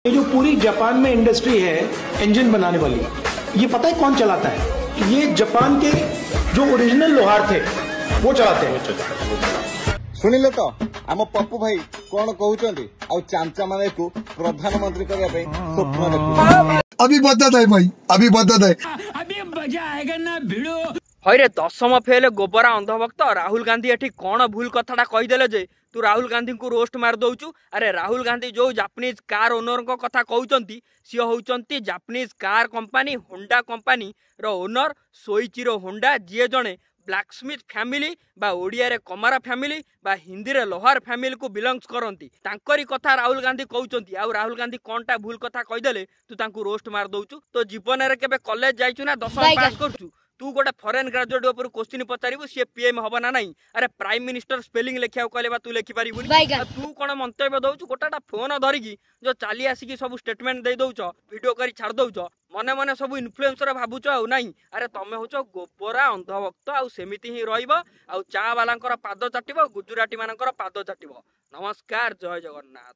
ये जो पूरी जापान में इंडस्ट्री है इंजन बनाने वाली, ये पता है कौन चलाता है? ये जापान के जो ओरिजिनल लोहार थे वो चलाते हैं। सुनिले तो आम पप्पू भाई कौन कहते चांचा माने को प्रधानमंत्री करने स्वप्न देखु। अभी बता है भाई, अभी बता है, अभी मजा आएगा ना भिड़ो। हईरे दशम फेल गोबरा अंधभक्त राहुल गांधी एठी कौन भूल कथाटा कहीदेले जे तू राहुल गांधी को रोस्ट मार दौचु। अरे राहुल गांधी जो जापानीज कार ओनर को कथा कहउचंती सी होउचंती Japanese car company Honda company रो ओनर सोइचिरो होंडा, जी जड़े ब्लैकस्मिथ फैमिली बा ओडिया रे कमारा फैमिली बा हिंदी रे लोहार फैमिली को बिलोंग्स करती। तांकरी कथा राहुल गांधी कहउचंती। आ राहुल गांधी कोनटा भूल कथा कहीदेले तू तांकू रोस्ट मार दौचु। तो जीवन रे केबे कॉलेज जाइचु ना दशम पास करचु? तू गोटे फॉरेन ग्रेजुएट ऊपर क्वेश्चन पचारू सी पीएम हम ना नहीं? अरे प्राइम मिनिस्टर स्पेलिंग लिखा कहले तू लिखि पारिबु? तू कौन मंतव्य दौचु? गोटाटा फोन धरिकी जो चली आसिकी सब स्टेटमेंट दे दौच, वीडियो करी छाड़ दौच, मने मने सब इन्फ्लुएंसर भावुच आ नहीं। अरे तमें होच गोबरा अंधभक्त, आउ सेमिति ही रहिबो। आउ चा वालांकर पाद चाटिबो, गुजराती मानकर पाद चाटिबो। नमस्कार, जय जगन्नाथ।